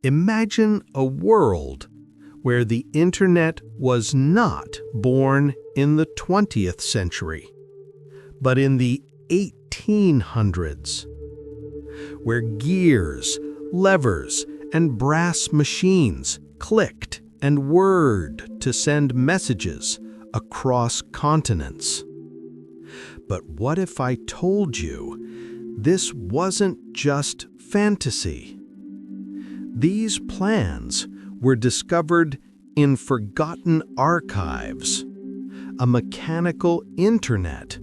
Imagine a world where the internet was not born in the 20th century, but in the 1800s, where gears, levers, and brass machines clicked and whirred to send messages across continents. But what if I told you this wasn't just fantasy? These plans were discovered in forgotten archives, a mechanical internet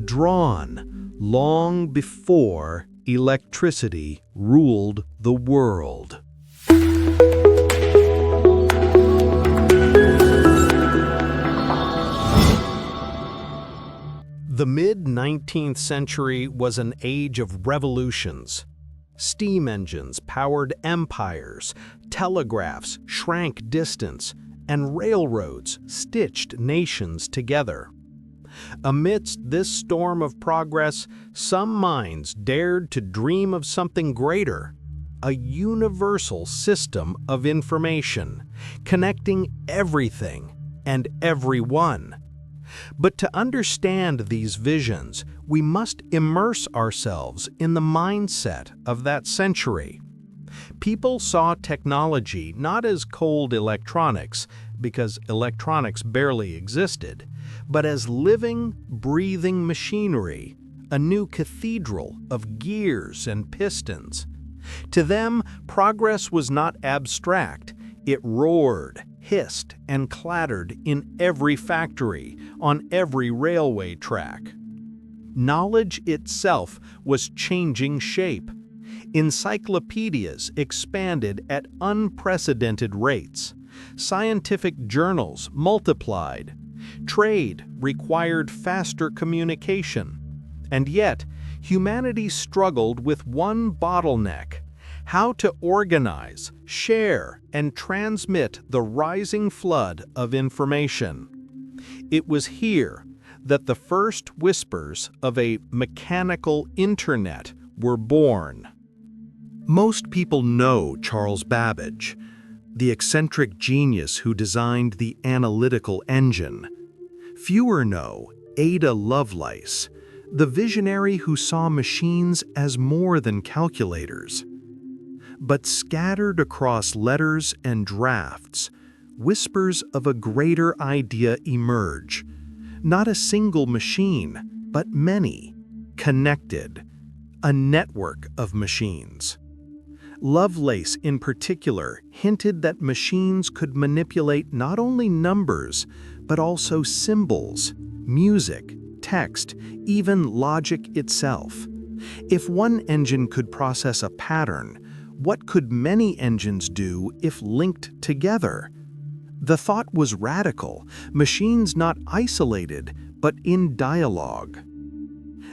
drawn long before electricity ruled the world. The mid-19th century was an age of revolutions. Steam engines powered empires, telegraphs shrank distance, and railroads stitched nations together. Amidst this storm of progress, some minds dared to dream of something greater, a universal system of information, connecting everything and everyone. But to understand these visions, we must immerse ourselves in the mindset of that century. People saw technology not as cold electronics, because electronics barely existed, but as living, breathing machinery, a new cathedral of gears and pistons. To them, progress was not abstract. It roared, hissed, and clattered in every factory, on every railway track. Knowledge itself was changing shape. Encyclopedias expanded at unprecedented rates. Scientific journals multiplied. Trade required faster communication. And yet, humanity struggled with one bottleneck: how to organize, share, and transmit the rising flood of information. It was here that the first whispers of a mechanical internet were born. Most people know Charles Babbage, the eccentric genius who designed the analytical engine. Fewer know Ada Lovelace, the visionary who saw machines as more than calculators. But scattered across letters and drafts, whispers of a greater idea emerge. Not a single machine, but many, connected, a network of machines. Lovelace, in particular, hinted that machines could manipulate not only numbers, but also symbols, music, text, even logic itself. If one engine could process a pattern, what could many engines do if linked together? The thought was radical, machines not isolated, but in dialogue.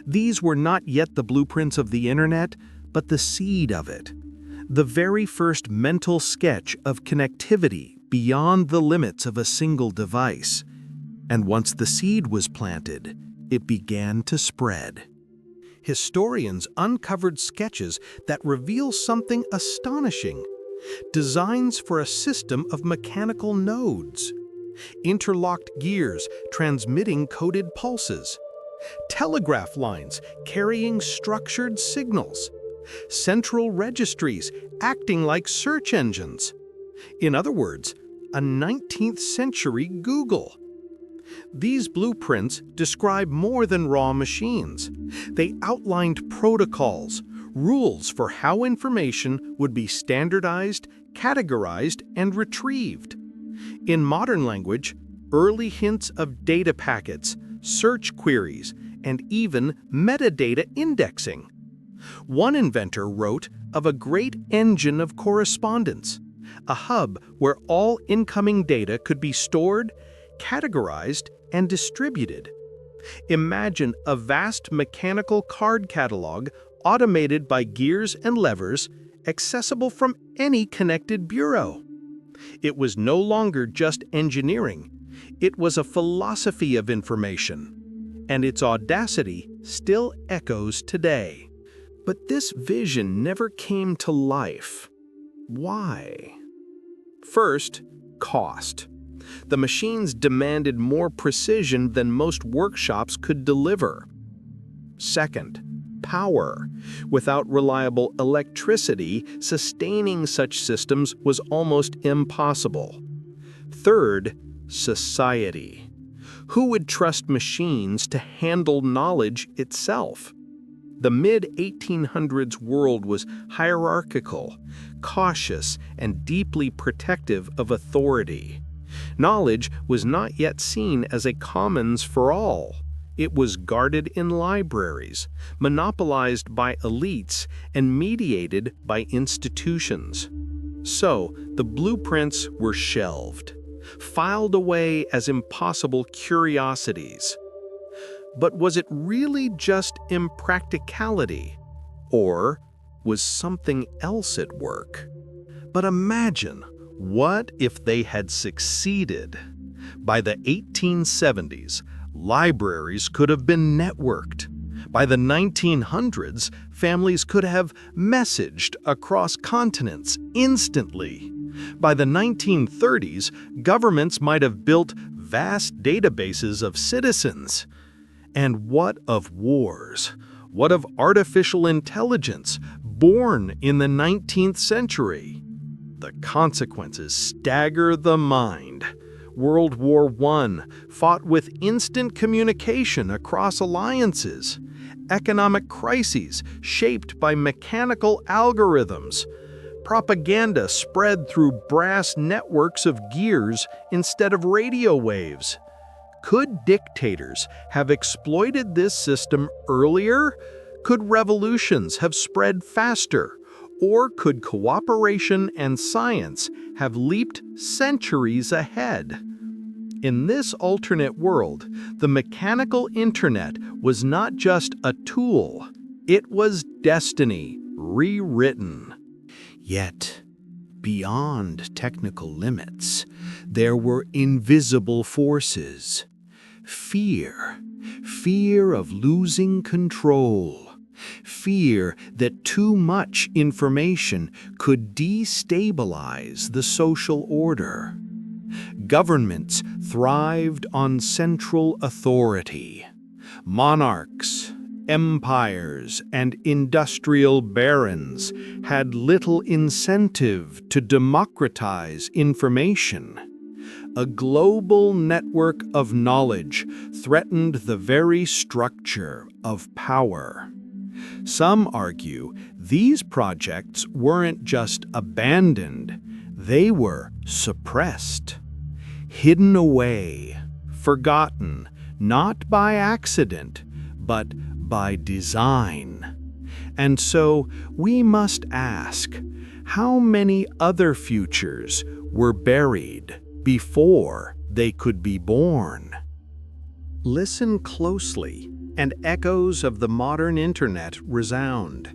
These were not yet the blueprints of the internet, but the seed of it. The very first mental sketch of connectivity beyond the limits of a single device. And once the seed was planted, it began to spread. Historians uncovered sketches that reveal something astonishing: designs for a system of mechanical nodes, interlocked gears transmitting coded pulses, telegraph lines carrying structured signals, central registries acting like search engines. In other words, a 19th century Google. These blueprints describe more than raw machines. They outlined protocols, rules for how information would be standardized, categorized, and retrieved. In modern language, early hints of data packets, search queries, and even metadata indexing. One inventor wrote of a great engine of correspondence, a hub where all incoming data could be stored, categorized, and distributed. Imagine a vast mechanical card catalog automated by gears and levers, accessible from any connected bureau. It was no longer just engineering. It was a philosophy of information, and its audacity still echoes today. But this vision never came to life. Why? First, cost. The machines demanded more precision than most workshops could deliver. Second, power. Without reliable electricity, sustaining such systems was almost impossible. Third, society. Who would trust machines to handle knowledge itself? The mid-1800s world was hierarchical, cautious, and deeply protective of authority. Knowledge was not yet seen as a commons for all. It was guarded in libraries, monopolized by elites, and mediated by institutions. So, the blueprints were shelved, filed away as impossible curiosities. But was it really just impracticality? Or was something else at work? But imagine, what if they had succeeded? By the 1870s, libraries could have been networked. By the 1900s, families could have messaged across continents instantly. By the 1930s, governments might have built vast databases of citizens. And what of wars? What of artificial intelligence, born in the 19th century? The consequences stagger the mind. World War I fought with instant communication across alliances. Economic crises shaped by mechanical algorithms. Propaganda spread through brass networks of gears instead of radio waves. Could dictators have exploited this system earlier? Could revolutions have spread faster? Or could cooperation and science have leaped centuries ahead? In this alternate world, the mechanical internet was not just a tool, it was destiny rewritten. Yet, beyond technical limits, there were invisible forces. Fear of losing control. Fear that too much information could destabilize the social order. Governments thrived on central authority. Monarchs, empires, and industrial barons had little incentive to democratize information. A global network of knowledge threatened the very structure of power. Some argue these projects weren't just abandoned, they were suppressed, hidden away, forgotten, not by accident, but by design. And so we must ask, how many other futures were buried before they could be born? Listen closely, and echoes of the modern internet resound.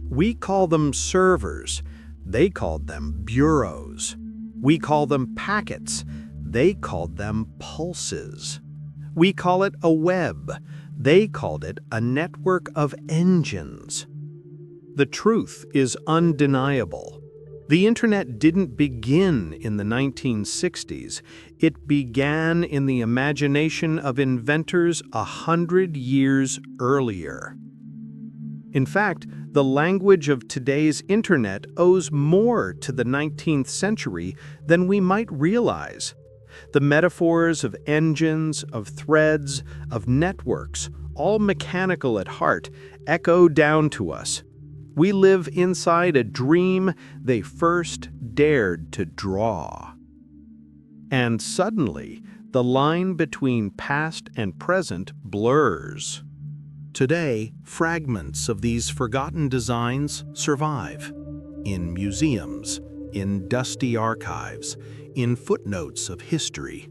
We call them servers. They called them bureaus. We call them packets. They called them pulses. We call it a web. They called it a network of engines. The truth is undeniable. The internet didn't begin in the 1960s. It began in the imagination of inventors 100 years earlier. In fact, the language of today's internet owes more to the 19th century than we might realize. The metaphors of engines, of threads, of networks, all mechanical at heart, echo down to us. We live inside a dream they first dared to draw. And suddenly, the line between past and present blurs. Today, fragments of these forgotten designs survive in museums, in dusty archives, in footnotes of history.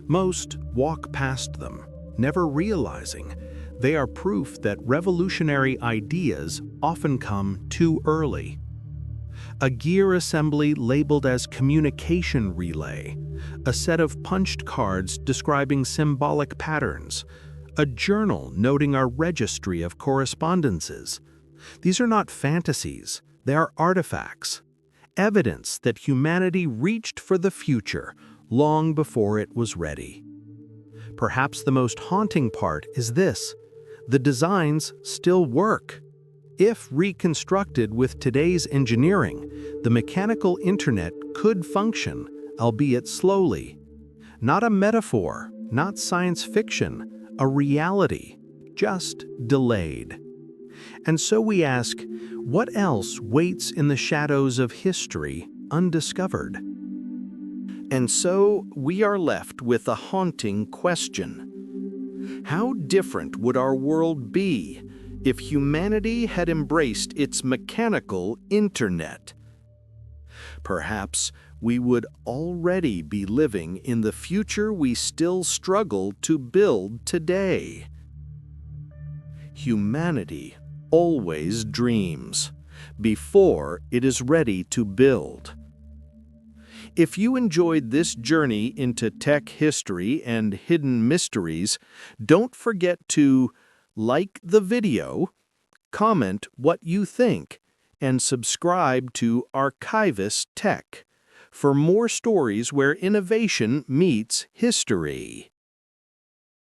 Most walk past them, never realizing they are proof that revolutionary ideas often come too early. A gear assembly labeled as communication relay, a set of punched cards describing symbolic patterns, a journal noting our registry of correspondences. These are not fantasies, they are artifacts. evidence that humanity reached for the future long before it was ready. Perhaps the most haunting part is this: the designs still work. If reconstructed with today's engineering, the mechanical internet could function, albeit slowly. Not a metaphor, not science fiction, a reality, just delayed. And so we ask, what else waits in the shadows of history undiscovered? And so we are left with a haunting question. How different would our world be if humanity had embraced its mechanical internet? Perhaps we would already be living in the future we still struggle to build today. Humanity always dreams before it is ready to build. If you enjoyed this journey into tech history and hidden mysteries, don't forget to like the video, comment what you think, and subscribe to Archivist Tech for more stories where innovation meets history.